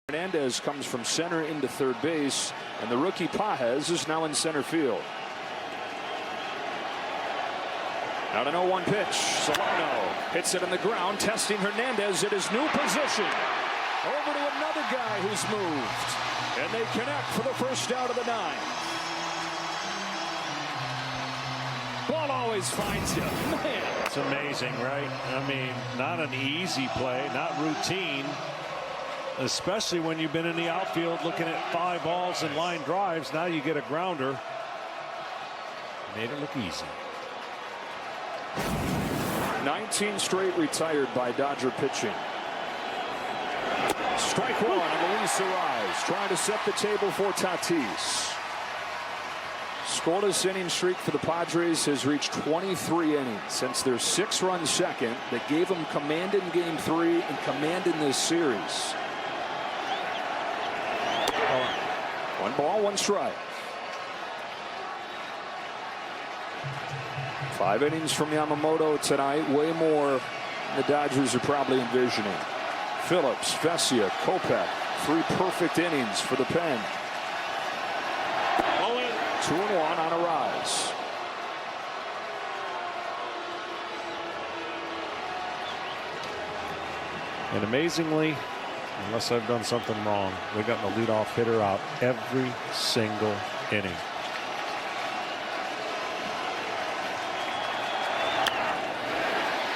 Hernandez comes from center into third base, and the rookie Pages is now in center field. Out an 0-1 pitch. Solano hits it on the ground, testing Hernandez at his new position. Over to another guy who's moved, and they connect for the first out of the ninth. Ball always finds you. Man. It's amazing, right? I mean, not an easy play, not routine, especially when you've been in the outfield looking at 5 balls and line drives. Now you get a grounder. Made it look easy. 19 straight retired by Dodger pitching. Strike one on Luis Arraez, trying to set the table for Tatis. Scoreless inning streak for the Padres has reached 23 innings since their 6-run second that gave them command in Game 3 and command in this series. 1 ball, 1 strike. 5 innings from Yamamoto tonight, way more than the Dodgers are probably envisioning. Phillips, Vesia, Kopech, 3 perfect innings for the pen. 2-1 on Arraez. And amazingly, unless I've done something wrong, we've gotten the leadoff hitter out every single inning.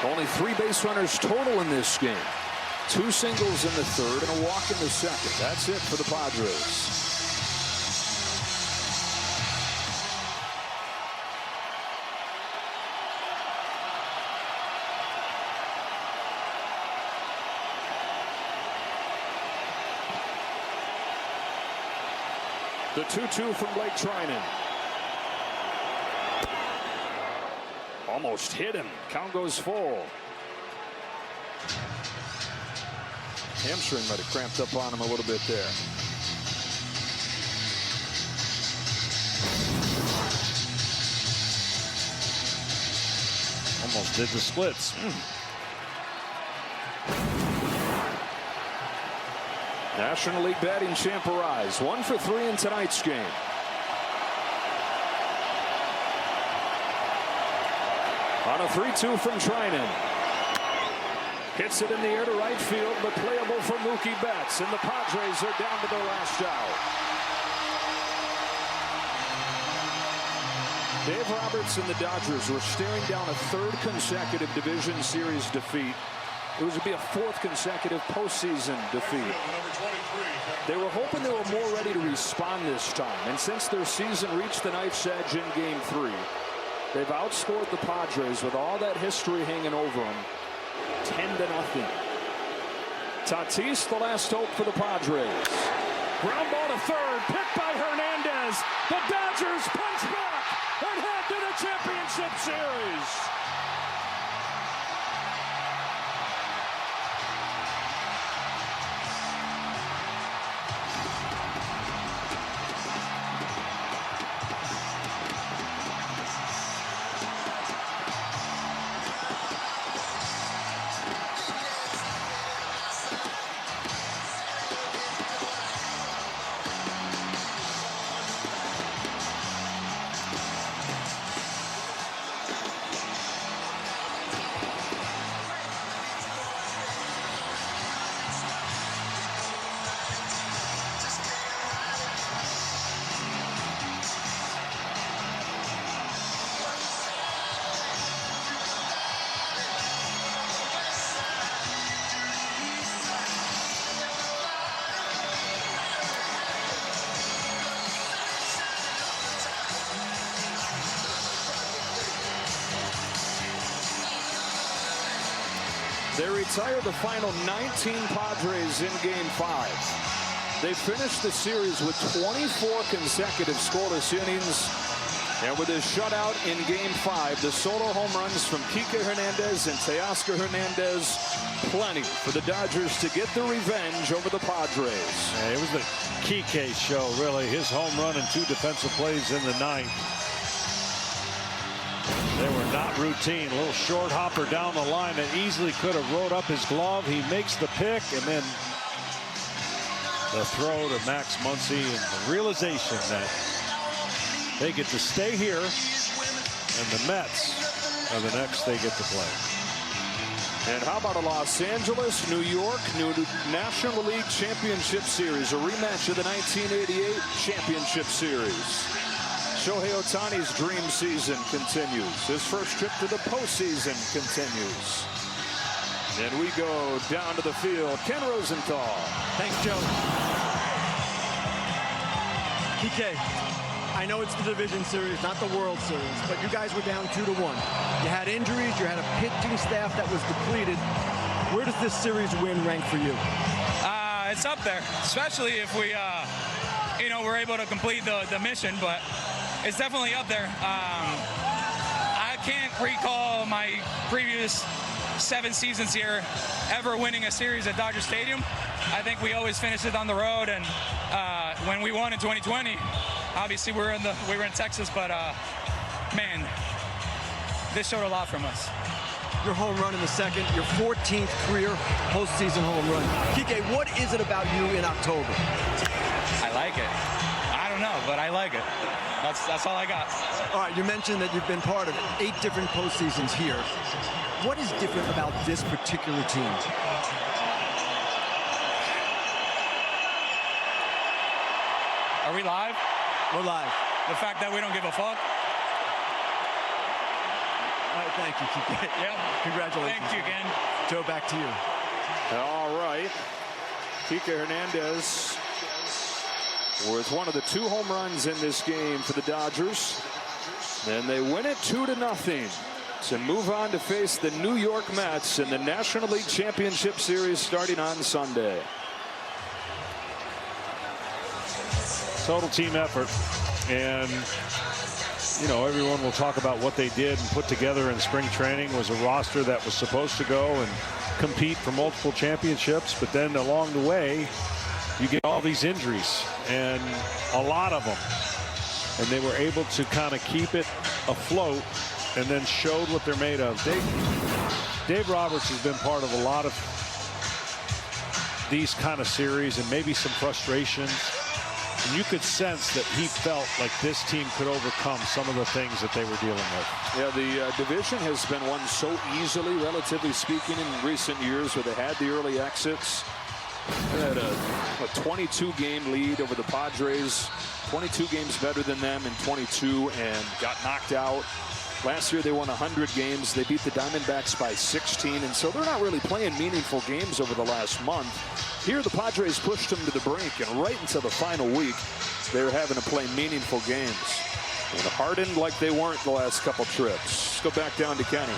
Only 3 base runners total in this game. 2 singles in the third and a walk in the second. That's it for the Padres. The 2-2 from Blake Trinan. Almost hit him. Count goes full. Hamstring might have cramped up on him a little bit there. Almost did the splits. National League batting champ Arraez, 1 for 3 in tonight's game. On a 3-2 from Trinan. Hits it in the air to right field, but playable for Mookie Betts, and the Padres are down to their last out. Dave Roberts and the Dodgers were staring down a 3rd consecutive division series defeat. It was to be a 4th consecutive postseason defeat. They were hoping they were more ready to respond this time, and since their season reached the knife's edge in Game 3, they've outscored the Padres with all that history hanging over them, 10-0. Tatis, the last hope for the Padres. Ground ball to third, picked by Hernandez. The Dodgers punch back and head to the championship series. They retire the final 19 Padres in Game 5. They finished the series with 24 consecutive scoreless innings. And with his shutout in Game 5, the solo home runs from Kike Hernandez and Teoscar Hernandez, plenty for the Dodgers to get the revenge over the Padres. Yeah, it was the Kike show, really. His home run and 2 defensive plays in the 9th. They were not routine. A little short hopper down the line that easily could have rode up his glove. He makes the pick, and then The throw to Max Muncy and the realization that they get to stay here and the Mets are the next they get to play. And how about a Los Angeles, New York, new National League Championship Series, a rematch of the 1988 Championship Series. Shohei Ohtani's dream season continues. His first trip to the postseason continues. And we go down to the field. Ken Rosenthal. Thanks, Joe. PK, I know it's the division series, not the World Series, but you guys were down 2-1. You had injuries, you had a pitching staff that was depleted. Where does this series win rank for you? It's up there, especially if we, we're able to complete the mission, but it's definitely up there. I can't recall my previous 7 seasons here ever winning a series at Dodger Stadium. I think we always finished it on the road, and when we won in 2020, obviously we were in Texas, but man, this showed a lot from us. Your home run in the second, your 14th career postseason home run. Kike, what is it about you in October? I like it. I don't know, but I like it. That's all I got. All right, you mentioned that you've been part of 8 different postseasons here. What is different about this particular team? Are we live? We're live. The fact that we don't give a fuck. All right, thank you, Kike. Yep. Congratulations. Thank you again. Joe, back to you. All right. Kike Hernandez with one of the 2 home runs in this game for the Dodgers. And they win it 2-0 to move on to face the New York Mets in the National League Championship Series starting on Sunday. Total team effort, and everyone will talk about what they did and put together in spring training. Was a roster that was supposed to go and compete for multiple championships, but then along the way you get all these injuries, and a lot of them, and they were able to kind of keep it afloat and then showed what they're made of. Dave Roberts has been part of a lot of these kind of series and maybe some frustrations. And you could sense that he felt like this team could overcome some of the things that they were dealing with. Yeah, the division has been won so easily, relatively speaking, in recent years, where they had the early exits. They had a 22-game lead over the Padres, 22 games better than them in 22, and got knocked out. Last year they won 100 games. They beat the Diamondbacks by 16, and so they're not really playing meaningful games over the last month. Here the Padres pushed them to the brink, and right until the final week they're having to play meaningful games. And hardened like they weren't the last couple trips. Let's go back down to Kenny.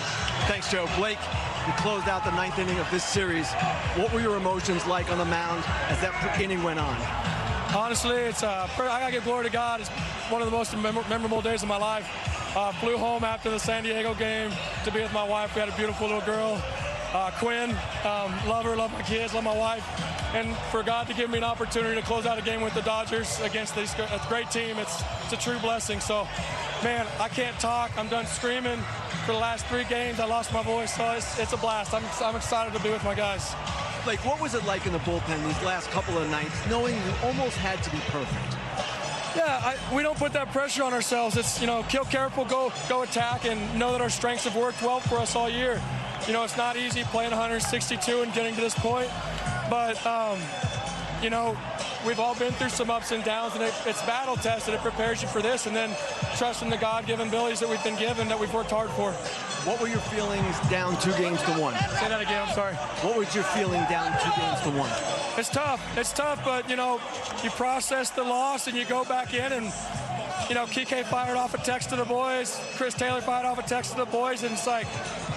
Thanks, Joe. Blake, you closed out the 9th inning of this series. What were your emotions like on the mound as that inning went on? Honestly, I gotta give glory to God. It's one of the most memorable days of my life. Flew home after the San Diego game to be with my wife. We had a beautiful little girl, Quinn. Love her, love my kids, love my wife. And for God to give me an opportunity to close out a game with the Dodgers against this great team, it's a true blessing. So, man, I can't talk. I'm done screaming for the last 3 games. I lost my voice, so it's a blast. I'm excited to be with my guys. Like, what was it like in the bullpen these last couple of nights, knowing you almost had to be perfect? Yeah, we don't put that pressure on ourselves. It's, kill careful, go attack, and know that our strengths have worked well for us all year. It's not easy playing 162 and getting to this point, but, we've all been through some ups and downs, and it's battle tested. It prepares you for this, and then trusting the God-given abilities that we've been given, that we've worked hard for. What were your feelings down 2-1? Say that again, I'm sorry. What was your feeling down 2-1? It's tough, but, you process the loss and you go back in, and, Kike fired off a text to the boys. Chris Taylor fired off a text to the boys, and it's like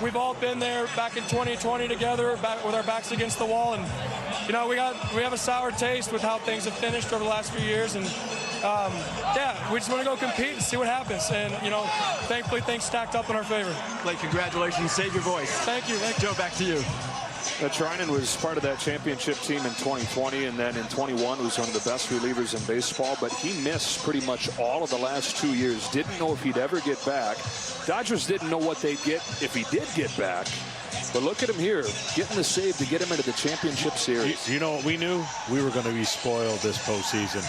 we've all been there back in 2020 together, back with our backs against the wall, and, we have a sour taste with how things have finished over the last few years, and, we just want to go compete and see what happens, and, thankfully things stacked up in our favor. Blake, congratulations. Save your voice. Thank you. Joe, back to you. Trinan was part of that championship team in 2020, and then in 21 was one of the best relievers in baseball, but he missed pretty much all of the last 2 years. Didn't know if he'd ever get back. Dodgers didn't know what they'd get if he did get back. But look at him here, getting the save to get him into the championship series. You know what we knew? We were going to be spoiled this postseason.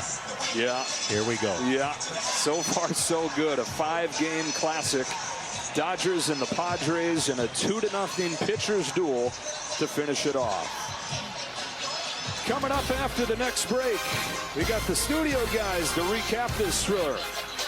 Yeah. Here we go. Yeah. So far, so good. A 5-game classic. Dodgers and the Padres in a 2-0 pitchers duel to finish it off. Coming up after the next break, we got the studio guys to recap this thriller.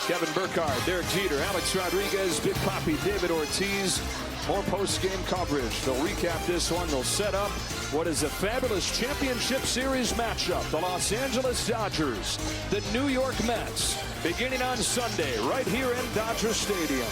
Kevin Burkhardt, Derek Jeter, Alex Rodriguez, Big Papi, David Ortiz. More post-game coverage. They'll recap this one. They'll set up what is a fabulous championship series matchup. The Los Angeles Dodgers, the New York Mets, beginning on Sunday right here in Dodger Stadium.